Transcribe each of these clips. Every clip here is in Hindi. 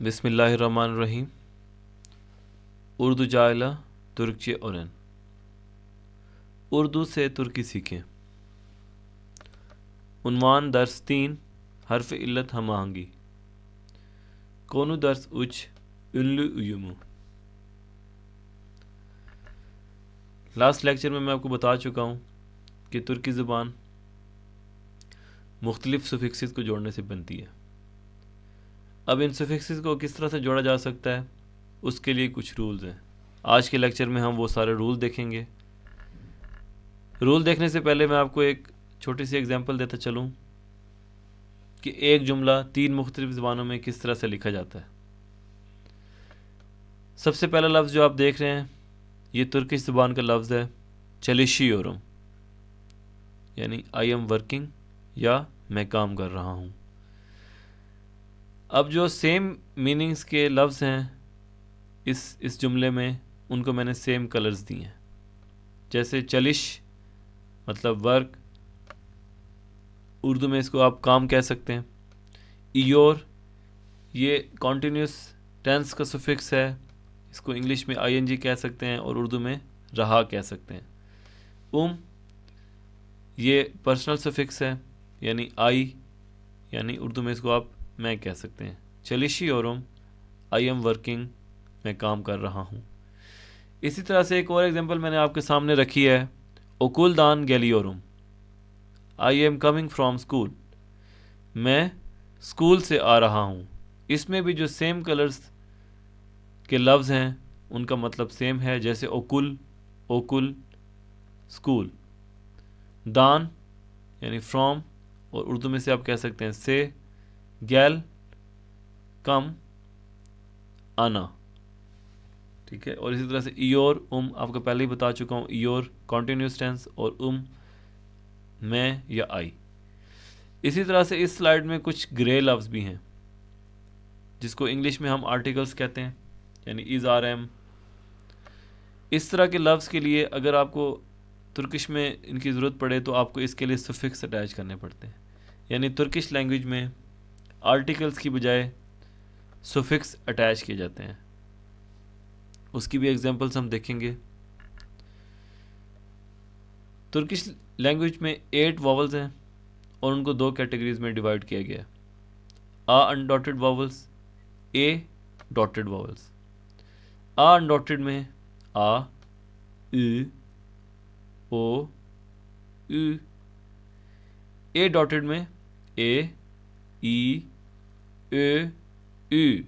बिस्मिल्लाहिर्रहमानिर्रहीम। उर्दू जाइला तुर्कचे ओरन। उर्दू से तुर्की सीखें। उन्वान दर्स 3 हर्फ इल्लत हम आहंगी। कोनु दर्स उच उल्लू उयुमु। लास्ट लेक्चर में मैं आपको बता चुका हूँ कि तुर्की ज़ुबान मुख्तलिफ़ सुफिक्सेस को जोड़ने से बनती है। अब इन सुफिक्सेस को किस तरह से जोड़ा जा सकता है उसके लिए कुछ रूल्स हैं। आज के लेक्चर में हम वो सारे रूल देखेंगे। रूल देखने से पहले मैं आपको एक छोटी सी एग्जांपल देता चलूँ कि एक जुमला 3 मुख्तलिफ़ ज़बानों में किस तरह से लिखा जाता है। सबसे पहला लफ्ज़ जो आप देख रहे हैं ये तुर्किश ज़ुबान का लफ्ज़ है चलिशियोरम, यानी आई एम वर्किंग या मैं काम कर रहा हूँ। अब जो सेम मीनिंग्स के लफ्ज़ हैं इस जुमले में उनको मैंने सेम कलर्स दिए हैं। जैसे चलिश मतलब वर्क, उर्दू में इसको आप काम कह सकते हैं। इयोर ये कॉन्टीन्यूस टेंस का सुफिक्स है, इसको इंग्लिश में आईएनजी कह सकते हैं और उर्दू में रहा कह सकते हैं। ये पर्सनल सुफिक्स है यानी आई, यानी उर्दू में इसको आप मैं कह सकते हैं। चलिशी औरम आई एम वर्किंग, मैं काम कर रहा हूँ। इसी तरह से एक और एग्जांपल मैंने आपके सामने रखी है ओकुलदान गैलियोरम, I am coming from school, मैं स्कूल से आ रहा हूँ। इसमें भी जो सेम कलर्स के लफ्ज़ हैं उनका मतलब सेम है। जैसे ओकुल, ओकुल स्कूल, दान यानी फ्रॉम और उर्दू में से आप कह सकते हैं से, गैल कम, आना, ठीक है। और इसी तरह से इयोर आपको पहले ही बता चुका हूँ, इयोर कॉन्टीन्यूस टेंस और मैं या आई। इसी तरह से इस स्लाइड में कुछ ग्रे लफ्ज़ भी हैं जिसको इंग्लिश में हम आर्टिकल्स कहते हैं, यानी इज़ आर एम। इस तरह के लफ्ज़ के लिए अगर आपको तुर्किश में इनकी ज़रूरत पड़े तो आपको इसके लिए सुफिक्स अटैच करने पड़ते हैं। यानी तुर्किश लैंग्वेज में आर्टिकल्स की बजाय सुफिक्स अटैच किए जाते हैं। उसकी भी एग्जांपल्स हम देखेंगे। तुर्किश लैंग्वेज में 8 वॉवल्स हैं और उनको 2 कैटेगरीज में डिवाइड किया गया है। आ अनडॉटेड वॉवल्स, ए डॉटेड वॉवल्स। आ अनडॉटेड में आ, उ, ओ, उ। ए डॉटेड में ए, ई, ए, उ।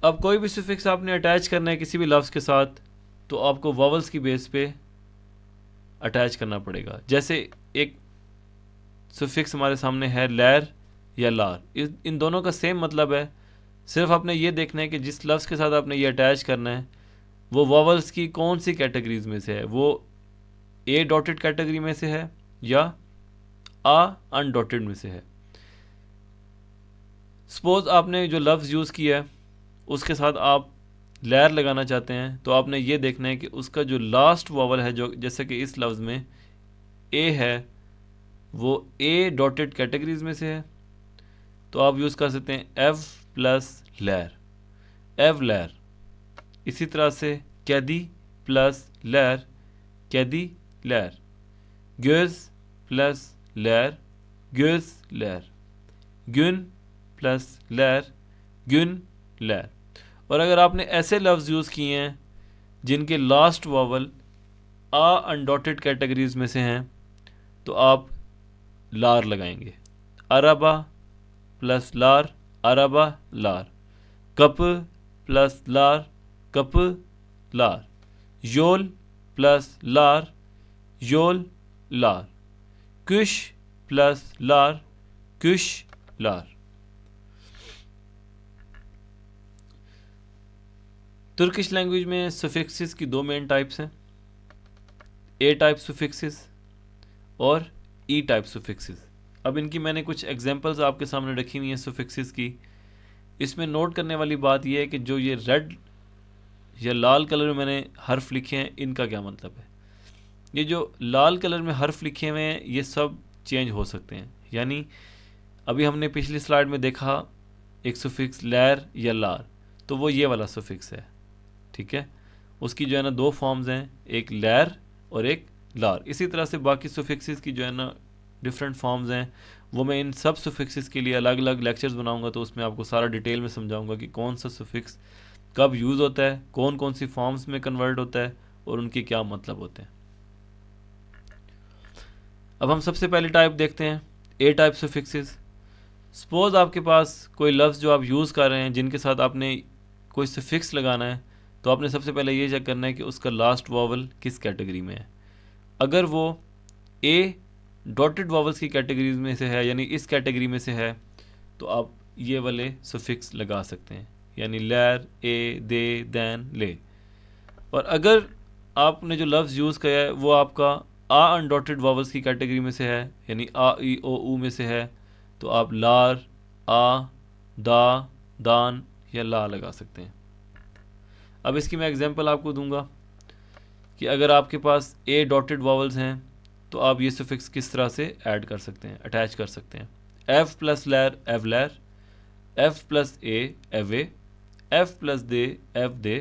अब कोई भी सुफिक्स आपने अटैच करना है किसी भी लफ्ज़ के साथ तो आपको वॉवल्स की बेस पे अटैच करना पड़ेगा। जैसे एक सुफिक्स हमारे सामने है लैर या लार, इन दोनों का सेम मतलब है। सिर्फ आपने ये देखना है कि जिस लफ्ज़ के साथ आपने ये अटैच करना है वो वॉवल्स की कौन सी कैटेगरीज में से है, वो ए डॉटेड कैटेगरी में से है या आ अनडॉटेड में से है। सपोज आपने जो लफ्ज़ यूज़ किया है उसके साथ आप लैर लगाना चाहते हैं तो आपने ये देखना है कि उसका जो लास्ट वॉवल है, जो जैसे कि इस लफ्ज़ में ए है, वो ए डॉटेड कैटेगरीज में से है तो आप यूज़ कर सकते हैं एव प्लस लैर, एव लैर। इसी तरह से कैदी प्लस लैर, कैदी लैर। göz plus लैर, göz लैर। गुन प्लस लैर, गुन लैर। और अगर आपने ऐसे लफ्ज़ यूज़ किए हैं जिनके लास्ट वॉवल आ अनडॉटेड कैटेगरीज में से हैं तो आप लार लगाएंगे। अरबा प्लस लार, अरबा लार। कप प्लस लार, कप लार। योल प्लस लार, योल लार। कुश प्लस लार, कुश लार। तुर्किश लैंग्वेज में सुफिक्सेस की 2 मेन टाइप्स हैं, ए टाइप सुफिक्सेस और ई टाइप सुफिक्सेस। अब इनकी मैंने कुछ एग्जांपल्स आपके सामने रखी हुई हैं सुफिक्सेस की। इसमें नोट करने वाली बात यह है कि जो ये रेड या लाल कलर में मैंने हर्फ लिखे हैं इनका क्या मतलब है। ये जो लाल कलर में हर्फ लिखे हुए हैं ये सब चेंज हो सकते हैं। यानी अभी हमने पिछली स्लाइड में देखा एक सुफिक्स लैर या लार, तो वो ये वाला सुफिक्स है। ठीक है, उसकी जो है ना दो फॉर्म्स हैं, एक लैर और एक लार। इसी तरह से बाकी सुफिक्सेस की जो है ना डिफरेंट फॉर्म्स हैं, वो मैं इन सब सुफिक्सेस के लिए अलग अलग लेक्चर्स बनाऊंगा, तो उसमें आपको सारा डिटेल में समझाऊंगा कि कौन सा सुफिक्स कब यूज़ होता है, कौन कौन सी फॉर्म्स में कन्वर्ट होता है और उनके क्या मतलब होते हैं। अब हम सबसे पहले टाइप देखते हैं, ए टाइप सुफिक्सेस। सपोज आपके पास कोई लफ्ज़ जो आप यूज़ कर रहे हैं जिनके साथ आपने कोई सुफिक्स लगाना है, तो आपने सबसे पहले ये चेक करना है कि उसका लास्ट वॉवल किस कैटेगरी में है। अगर वो ए डॉटेड वॉवल्स की कैटेगरीज में से है, यानी इस कैटेगरी में से है, तो आप ये वाले सुफिक्स लगा सकते हैं, यानी लैर, ए, दे, दैन, ले। और अगर आपने जो लफ्ज़ यूज़ किया है वो आपका आ अनडॉटेड वॉवल्स की कैटेगरी में से है, यानी आ, ई, ओ, ऊ में से है, तो आप लार, आ, दा, दान या ला लगा सकते हैं। अब इसकी मैं एग्जांपल आपको दूंगा कि अगर आपके पास ए डॉटेड वॉवल्स हैं तो आप ये सुफिक्स किस तरह से ऐड कर सकते हैं, अटैच कर सकते हैं। एफ प्लस लैर, एव लैर, एफ प्लस ए, एव ए, एफ प्लस दे, एव दे,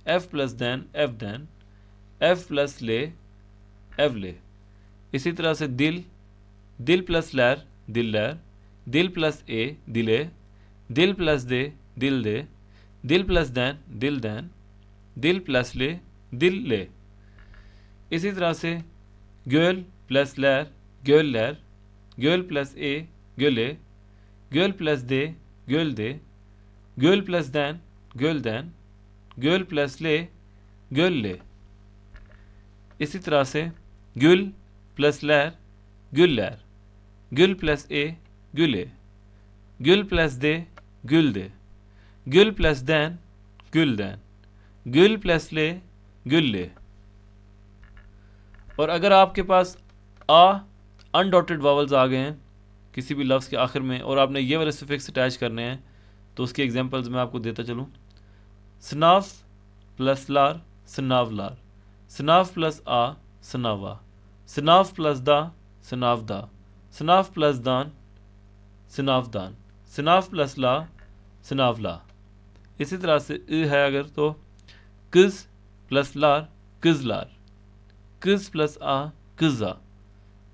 एफ प्लस दैन, एव दैन, एफ प्लस ले, एव ले। इसी तरह से दिल, दिल प्लस लैर, दिल लैर, दिल प्लस ए, दिले, दिल प्लस दे, दिल दे, दिल प्लस दैन, दिल दैन, दिल प्लस ले, दिल ले। इसी तरह से ग्योल प्लस लैर, ग्योल लैर, ग्योल प्लस ए, ग्योले, ग्योल प्लस दे, ग्योल दे, ग्योल प्लस दैन, ग्योल दैन, ग्योल प्लस ले, ग्योल ले। इसी तरह से ग्युल प्लस लैर, ग्युल लैर, ग्युल प्लस ए, ग्युले, ग्युल प्लस दे, ग्युल दे, ग्युल प्लस दैन, ग्युल दैन, ग्युल प्लस ले, ग्युल ले। और अगर आपके पास आ अनडॉटेड वावल्स आ गए हैं किसी भी लफ्ज़ के आखिर में और आपने ये वाले सफिक्स अटैच करने हैं, तो उसकी एग्जांपल्स मैं आपको देता चलूँ। सनाफ प्लस लार, सनाव लार, सनाफ प्लस आ, सनावा, सनाफ प्लस दा, सनाव दा, सनाफ प्लस दान, सनाफ दान, सनाफ प्लस ला, सनाव ला। इसी तरह से है अगर तो किज प्लस लार, किज लार, किज प्लस आ, किजा,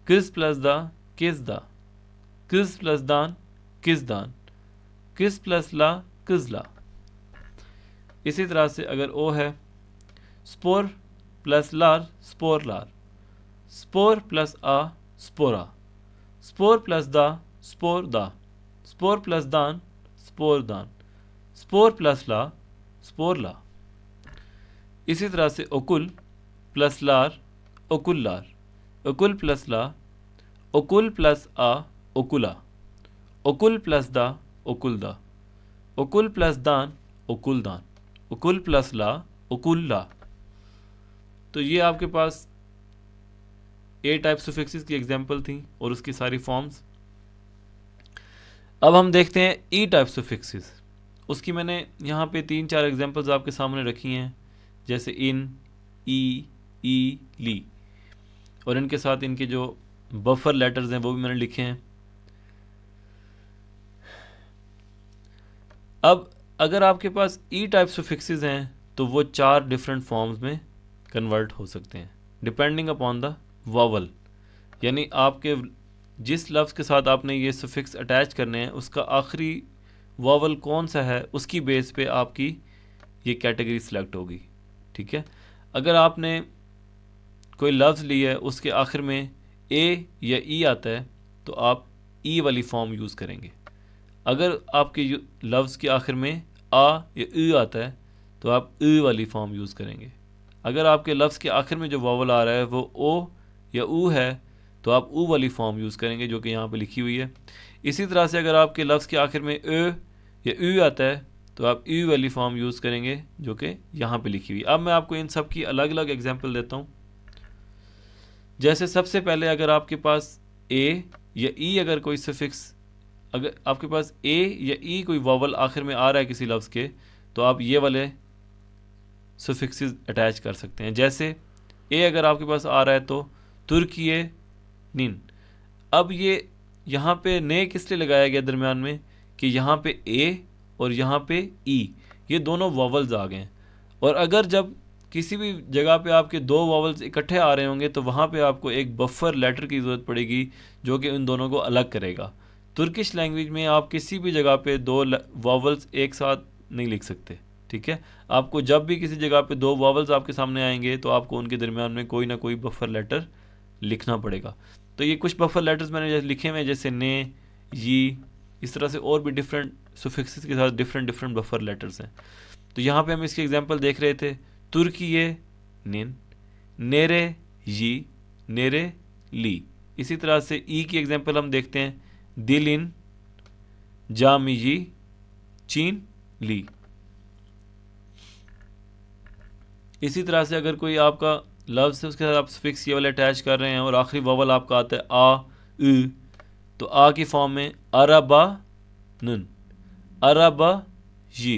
किज प्लस दा, किज दा, किज प्लस दान, किज दान, किज प्लस ला, किज ला। इसी तरह से अगर ओ है स्पोर प्लस लार, स्पोर लार, स्पोर प्लस आ, स्पोरा, स्पोर प्लस दा, स्पोर दा, स्पोर प्लस दान, स्पोर दान, स्पोर प्लस ला, स्पोर ला। इसी तरह से ओकुल प्लस लार, ओकुल लार, ओकुल प्लस ला, ओकुल प्लस आ, ओकुला, ओकुल प्लस दा, ओकुल दा, ओकुल प्लस दान, ओकुल दान, ओकुल प्लस ला, ओकुल ला। तो ये आपके पास ए टाइप सुफिक्सेस की एग्जांपल थी और उसकी सारी फॉर्म्स। अब हम देखते हैं ई टाइप सुफिक्सेस। उसकी मैंने यहाँ पे 3-4 एग्जांपल्स आपके सामने रखी हैं, जैसे इन, ई, ली, और इनके साथ इनके जो बफर लेटर्स हैं वो भी मैंने लिखे हैं। अब अगर आपके पास ई टाइप सुफिक्सेस हैं तो वो 4 डिफरेंट फॉर्म्स में कन्वर्ट हो सकते हैं डिपेंडिंग अपॉन द वॉवल, यानी आपके जिस लफ्ज़ के साथ आपने ये सुफिक्स अटैच करने हैं उसका आखिरी वॉवल कौन सा है उसकी बेस पे आपकी ये कैटेगरी सिलेक्ट होगी। ठीक है, अगर आपने कोई लफ्ज़ लिया है उसके आखिर में ए या ई आता है तो आप ई वाली फॉर्म यूज़ करेंगे। अगर आपके लफ्ज़ के आखिर में आ या ई आता है तो आप ई वाली फॉर्म यूज़ करेंगे। अगर आपके लफ्ज़ के आखिर में जो वॉवल आ रहा है वो ओ या ऊ है तो आप ऊ वाली फॉर्म यूज़ करेंगे जो कि यहाँ पे लिखी हुई है। इसी तरह से अगर आपके लफ्ज़ के आखिर में ए या यू आता है तो आप यू वाली फॉर्म यूज़ करेंगे जो कि यहाँ पे लिखी हुई। अब मैं आपको इन सब की अलग अलग एग्जांपल देता हूँ। जैसे सबसे पहले अगर आपके पास ए या ई अगर कोई सफिक्स, अगर आपके पास ए या ई कोई वॉवल आखिर में आ रहा है किसी लफ्ज़ के, तो आप ये वाले सफिक्सेस अटैच कर सकते हैं। जैसे ए अगर आपके पास आ रहा है तो तुर्किये निन। अब ये यहाँ पे ने किस लिए लगाया गया दरमियान में कि यहाँ पे ए और यहाँ पे ई, ये दोनों वॉवल्स आ गए हैं। और अगर जब किसी भी जगह पे आपके दो वॉवल्स इकट्ठे आ रहे होंगे तो वहाँ पे आपको एक बफर लेटर की ज़रूरत पड़ेगी जो कि उन दोनों को अलग करेगा। तुर्किश लैंग्वेज में आप किसी भी जगह पे दो वॉवल्स एक साथ नहीं लिख सकते, ठीक है। आपको जब भी किसी जगह पे दो वॉवल्स आपके सामने आएंगे तो आपको उनके दरमियान में कोई ना कोई बफर लेटर लिखना पड़ेगा। तो ये कुछ बफर लेटर्स मैंने लिखे हुए हैं, जैसे ने, ये, इस तरह से और भी डिफरेंट सुफिक्सेस के साथ डिफरेंट डिफरेंट बफर लेटर्स हैं। तो यहाँ पे हम इसकी एग्जांपल देख रहे थे, तुर्किये निन, नेरे यी, नेरे ली। इसी तरह से ई की एग्जांपल हम देखते हैं, दिलिन, जामियी, चीन ली। इसी तरह से अगर कोई आपका लफ्ज़ है उसके साथ आप सुफिक्स ये वाले अटैच कर रहे हैं और आखिरी वॉवल आपका आता है आ, उ, तो आ की फॉर्म में अरबा नन, अरबा जी,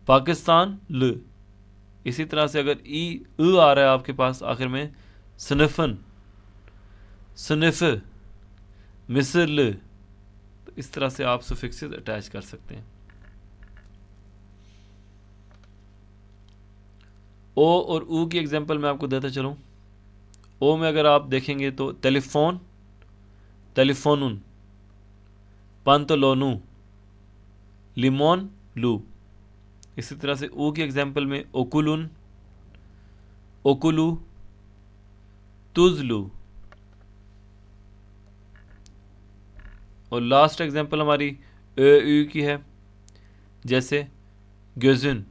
पाकिस्तान ल। इसी तरह से अगर ई उ आ रहा है आपके पास आखिर में, सनफन, सनफ, मिस्र ल। तो इस तरह से आप सुफिक्सेस अटैच कर सकते हैं। ओ और ऊ की एग्जांपल मैं आपको देता चलूँ। ओ में अगर आप देखेंगे तो टेलीफोन, टेलीफोनुन, पंतलोनू, लिमोन लू। इसी तरह से ऊ की एग्जांपल में ओकुलुन, ओकुलू, तुजलू। और लास्ट एग्जांपल हमारी यू की है, जैसे gözün,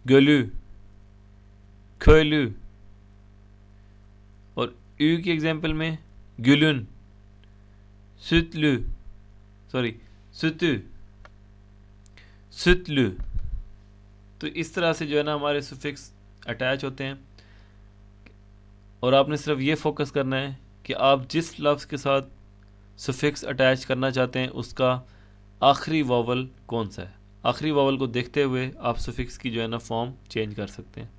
gölü, köylü। और यू की एग्जांपल में gülün, sütlü, sorry sütü, sütlü। तो इस तरह से जो है ना हमारे सुफिक्स अटैच होते हैं। और आपने सिर्फ ये फोकस करना है कि आप जिस लफ्ज़ के साथ सुफिक्स अटैच करना चाहते हैं उसका आखिरी वॉवल कौन सा है। आखिरी वॉवल को देखते हुए आप सुफिक्स की जो है ना फॉर्म चेंज कर सकते हैं।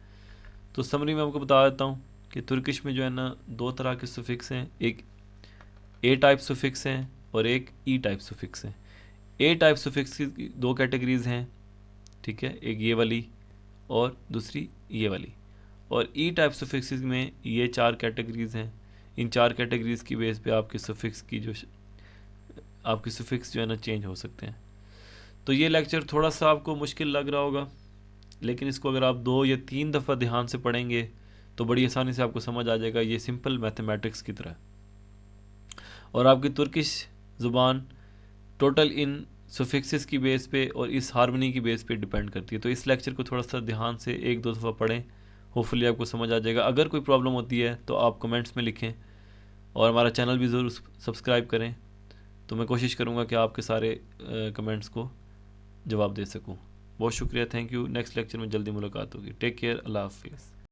तो समरी में आपको बता देता हूँ कि तुर्किश में जो है ना दो तरह के सुफिक्स हैं, एक ए टाइप सुफिक्स हैं और एक ई टाइप सुफिक्स हैं। ए टाइप सुफिक्स की दो कैटेगरीज हैं, ठीक है, एक ये वाली और दूसरी ये वाली। और ई टाइप सुफिक्स में ये चार कैटेगरीज हैं। इन चार कैटेगरीज की बेस पे आपके सुफिक्स की जो आपके सुफिक्स जो है ना चेंज हो सकते हैं। तो ये लेक्चर थोड़ा सा आपको मुश्किल लग रहा होगा, लेकिन इसको अगर आप 2 या 3 दफ़ा ध्यान से पढ़ेंगे तो बड़ी आसानी से आपको समझ आ जाएगा। ये सिंपल मैथमेटिक्स की तरह। और आपकी तुर्किश ज़ुबान टोटल इन सुफिक्सेस की बेस पे और इस हार्मनी की बेस पे डिपेंड करती है। तो इस लेक्चर को थोड़ा सा ध्यान से 1-2 दफ़ा पढ़ें, होपफुली आपको समझ आ जाएगा। अगर कोई प्रॉब्लम होती है तो आप कमेंट्स में लिखें और हमारा चैनल भी ज़रूर सब्सक्राइब करें, तो मैं कोशिश करूँगा कि आपके सारे कमेंट्स को जवाब दे सकूँ। बहुत शुक्रिया, थैंक यू। नेक्स्ट लेक्चर में जल्दी मुलाकात होगी। टेक केयर, अल्लाह हाफिज़।